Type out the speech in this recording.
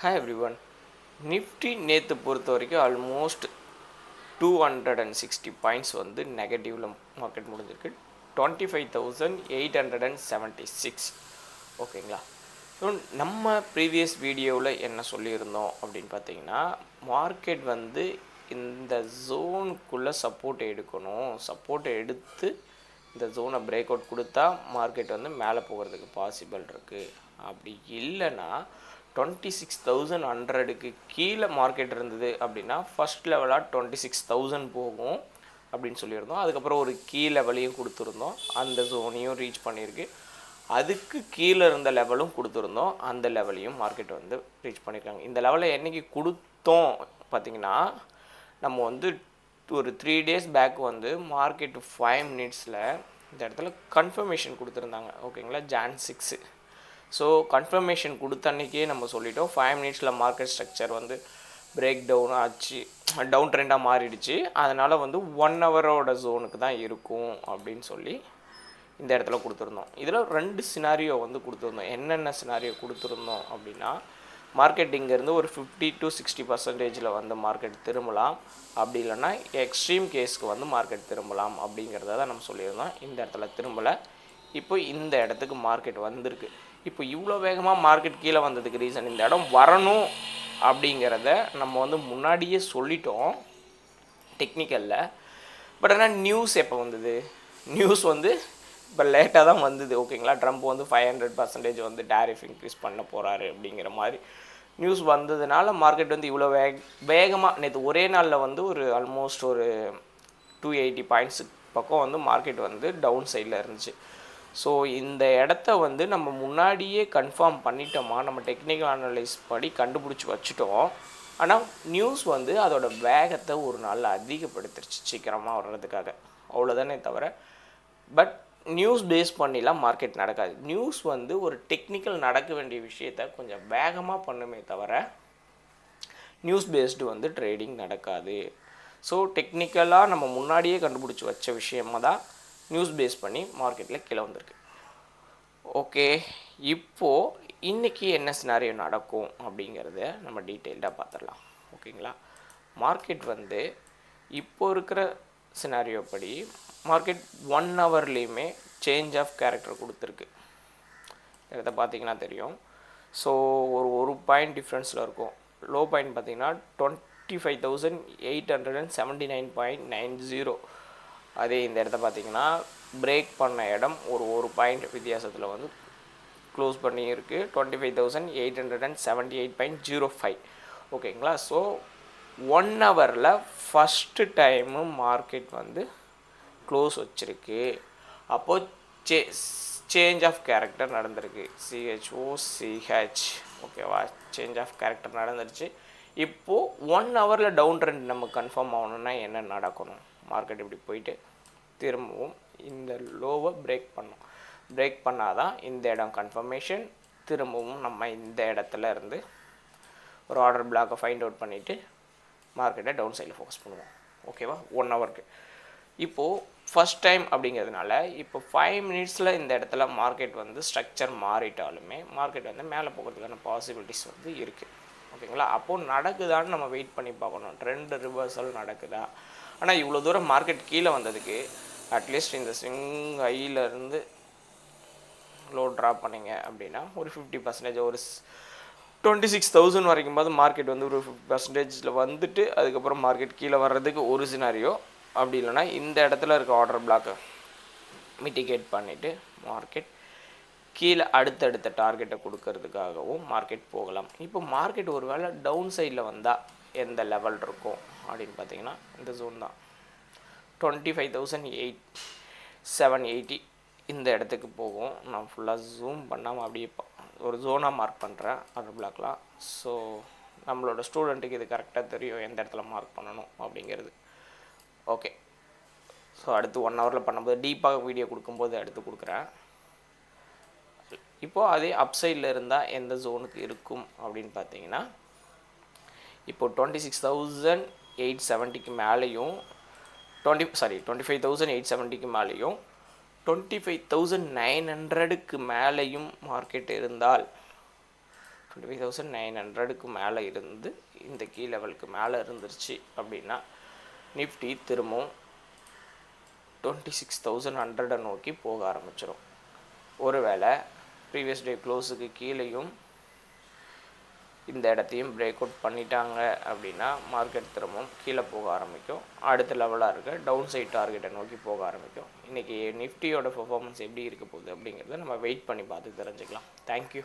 Hi everyone. Nifty நேற்று பொறுத்த வரைக்கும் ஆல்மோஸ்ட் 260 பாயிண்ட்ஸ் வந்து நெகட்டிவில் மார்க்கெட் முடிஞ்சிருக்கு. 25,876. ஓகேங்களா. ஸோ நம்ம ப்ரீவியஸ் வீடியோவில் என்ன சொல்லியிருந்தோம் அப்படின்னு பார்த்தீங்கன்னா, மார்க்கெட் வந்து இந்த ஜோனுக்குள்ளே சப்போர்ட் எடுக்கணும். சப்போர்ட் எடுத்து இந்த ஜோனை பிரேக் அவுட் கொடுத்தா மார்க்கெட் வந்து மேலே போகிறதுக்கு பாசிபிள் இருக்குது. அப்படி இல்லைன்னா 26,100க்கு கீழே மார்க்கெட் இருந்தது அப்படின்னா ஃபஸ்ட் லெவலாக 26,000 போகும் அப்படின்னு சொல்லியிருந்தோம். அதுக்கப்புறம் ஒரு கீ லெவலையும் கொடுத்துருந்தோம், அந்த ஜோனையும் ரீச் பண்ணியிருக்கு. அதுக்கு கீழே இருந்த லெவலும் கொடுத்துருந்தோம், அந்த லெவலையும் மார்க்கெட் வந்து ரீச் பண்ணியிருக்காங்க. இந்த லெவலை என்றைக்கு கொடுத்தோம் பார்த்திங்கன்னா, நம்ம வந்து ஒரு 3 days பேக் வந்து மார்க்கெட்டு 5 minutesல இந்த இடத்துல கன்ஃபர்மேஷன் கொடுத்துருந்தாங்க. ஓகேங்களா, Jan 6. ஸோ கன்ஃபர்மேஷன் கொடுத்த அன்றைக்கே நம்ம சொல்லிட்டோம் 5 minutesல மார்க்கெட் ஸ்ட்ரக்சர் வந்து பிரேக் டவுன் ஆச்சு, டவுன் ட்ரெண்டாக மாறிடுச்சு. அதனால் வந்து 1 ஹவரோட ஜோனுக்கு தான் இருக்கும் அப்படின்னு சொல்லி இந்த இடத்துல கொடுத்துருந்தோம். இதில் 2 சினாரியோ வந்து கொடுத்துருந்தோம். என்னென்ன சினாரியோ கொடுத்துருந்தோம் அப்படின்னா, மார்க்கெட் இங்கேருந்து ஒரு 50 to 60% வந்து மார்க்கெட் திரும்பலாம், அப்படி இல்லைன்னா எக்ஸ்ட்ரீம் கேஸ்க்கு வந்து மார்க்கெட் திரும்பலாம் அப்படிங்கிறத தான் நம்ம சொல்லியிருந்தோம். இந்த இடத்துல திரும்பலை. இப்போ இந்த இடத்துக்கு மார்க்கெட் வந்திருக்கு. இப்போ இவ்வளோ வேகமாக மார்க்கெட் கீழே வந்ததுக்கு ரீசன், இந்த இடம் வரணும் அப்படிங்கிறத நம்ம வந்து முன்னாடியே சொல்லிட்டோம் டெக்னிக்கலில். பட் ஆனால் நியூஸ் எப்போ வந்தது? நியூஸ் வந்து இப்போ லேட்டாக தான் வந்தது. ஓகேங்களா, ட்ரம்ப் வந்து 500% வந்து டேரிஃப் இன்க்ரீஸ் பண்ண போகிறாரு அப்படிங்கிற மாதிரி நியூஸ் வந்ததுனால மார்க்கெட் வந்து இவ்வளோ வேகமாக நேற்று ஒரே நாளில் வந்து ஒரு ஆல்மோஸ்ட் ஒரு 280 பாயிண்ட்ஸ் பக்கம் வந்து மார்க்கெட் வந்து டவுன் சைடில் இருந்துச்சு. ஸோ இந்த இடத்த வந்து நம்ம முன்னாடியே கன்ஃபார்ம் பண்ணிட்டோமா, நம்ம டெக்னிக்கல் அனலைஸ் படி கண்டுபிடிச்சி வச்சுட்டோம். ஆனால் நியூஸ் வந்து அதோட வேகத்தை ஒரு நாளில் அதிகப்படுத்திருச்சு சீக்கிரமாக வர்றதுக்காக, அவ்வளோதானே தவிர. பட் நியூஸ் பேஸ் பண்ணிலாம் மார்க்கெட் நடக்காது. நியூஸ் வந்து ஒரு டெக்னிக்கல் நடக்க வேண்டிய விஷயத்த கொஞ்சம் வேகமாக பண்ணுமே தவிர நியூஸ் பேஸ்டு வந்து ட்ரேடிங் நடக்காது. ஸோ டெக்னிக்கலாக நம்ம முன்னாடியே கண்டுபிடிச்சி வச்ச விஷயமாக தான் நியூஸ் பேஸ் பண்ணி மார்க்கெட்டில் கீழே வந்திருக்கு. ஓகே, இப்போது இன்றைக்கி என்ன சினாரியோ நடக்கும் அப்படிங்கிறத நம்ம டீட்டெயில்டாக பார்த்துடலாம். ஓகேங்களா, மார்க்கெட் வந்து இப்போ இருக்கிற சினாரியோ படி மார்க்கெட் 1 ஹவர்லேயுமே சேஞ்ச் ஆஃப் கேரக்டர் கொடுத்துருக்கு. இதை பார்த்தீங்கன்னா தெரியும். ஸோ ஒரு பாயிண்ட் டிஃப்ரென்ஸில் இருக்கும். லோ பாயிண்ட் பார்த்திங்கன்னா 25,879.90. அதே இந்த இடத்த பார்த்திங்கன்னா பிரேக் பண்ண இடம் ஒரு பாயிண்ட் வித்தியாசத்தில் வந்து க்ளோஸ் பண்ணி இருக்குது, 25,878.05. ஓகேங்களா. ஸோ 1 ஹவரில் ஃபஸ்ட்டு டைமு மார்க்கெட் வந்து க்ளோஸ் வச்சுருக்கு. அப்போது சேஞ்ச் ஆஃப் கேரக்டர் நடந்திருக்கு. CHOCH. ஓகேவா, சேஞ்ச் ஆஃப் கேரக்டர் நடந்துருச்சு. இப்போது 1 ஹவரில் டவுன் ட்ரெண்ட் நம்ம கன்ஃபார்ம் ஆகணுன்னா என்ன நடக்கணும்? மார்க்கெட் இப்படி போயிட்டு திரும்பவும் இந்த லோவை பிரேக் பண்ணும். பிரேக் பண்ணால் தான் இந்த இடம் கன்ஃபர்மேஷன். திரும்பவும் நம்ம இந்த இடத்துல இருந்து ஒரு ஆர்டர் பிளாக்கை ஃபைண்ட் அவுட் பண்ணிவிட்டு மார்க்கெட்டை டவுன் சைடில் ஃபோக்கஸ் பண்ணுவோம். ஓகேவா, 1 ஹவருக்கு. இப்போது ஃபஸ்ட் டைம் அப்படிங்கிறதுனால இப்போ 5 மினிட்ஸில் இந்த இடத்துல மார்க்கெட் வந்து ஸ்ட்ரக்சர் மாறிட்டாலுமே மார்க்கெட் வந்து மேலே போகிறதுக்கான பாசிபிலிட்டிஸ் வந்து இருக்குது. ஓகேங்களா, அப்போது நடக்குதான்னு நம்ம வெயிட் பண்ணி பார்க்கணும். ட்ரெண்ட் ரிவர்சல் நடக்குதா? ஆனால் இவ்வளோ தூரம் மார்க்கெட் கீழே வந்ததுக்கு அட்லீஸ்ட் இந்த ஸ்விங் ஹையிலேருந்து லோ ட்ராப் பண்ணிங்க அப்படின்னா ஒரு 50%, ஒரு 26,000 வரைக்கும் போது மார்க்கெட் வந்து ஒரு 50% வந்துட்டு அதுக்கப்புறம் மார்க்கெட் கீழே வர்றதுக்கு ஒரு சினாரியோ. அப்படி இல்லைனா இந்த இடத்துல இருக்க ஆர்டர் பிளாக்கை மிட்டிகேட் பண்ணிவிட்டு மார்க்கெட் கீழே அடுத்தடுத்த டார்கெட்டை கொடுக்கறதுக்காகவும் மார்க்கெட் போகலாம். இப்போ மார்க்கெட் ஒரு வேளை டவுன் சைடில் வந்தால் எந்த லெவல் இருக்கும் அப்படின்னு பார்த்தீங்கன்னா இந்த ஜோன் தான், 25,780 இந்த இடத்துக்கு போகும். நான் ஃபுல்லாக ஜூம் பண்ணாமல் அப்படியே ஒரு ஜோனாக மார்க் பண்ணுறேன் ஆர்டர் பிளாக்லாம். ஸோ நம்மளோட ஸ்டூடெண்ட்டுக்கு இது கரெக்டாக தெரியும் எந்த இடத்துல மார்க் பண்ணணும் அப்படிங்கிறது. ஓகே, ஸோ அடுத்து 1 ஹவரில் பண்ணும்போது டீப்பாக வீடியோ கொடுக்கும்போது எடுத்து கொடுக்குறேன். இப்போது அதே அப்சைடில் இருந்தால் எந்த ஜோனுக்கு இருக்கும் அப்படின்னு பார்த்தீங்கன்னா, இப்போது 26,870க்கு மேலேயும் 25,870க்கு மேலேயும் 25,900க்கு மேலேயும் மார்க்கெட் இருந்தால் 25,900க்கு மேலே இருந்து இந்த கீ லெவலுக்கு மேலே இருந்துருச்சு அப்படின்னா நிஃப்டி திரும்பவும் 26,100 நோக்கி போக ஆரம்பிச்சிடும். ஒருவேளை ப்ரீவியஸ் டே க்ளோஸுக்கு கீழேயும் இந்த இடத்தையும் பிரேக் அவுட் பண்ணிட்டாங்க அப்படின்னா மார்க்கெட் திரும்பவும் கீழே போக ஆரம்பிக்கும். அடுத்த லெவலாக இருக்க டவுன் சைட் டார்கெட்டை நோக்கி போக ஆரம்பிக்கும். இன்றைக்கி நிஃப்டியோட பெர்ஃபார்மன்ஸ் எப்படி இருக்க போகுது அப்படிங்கிறத நம்ம வெயிட் பண்ணி பார்த்து தெரிஞ்சுக்கலாம். தேங்க்யூ.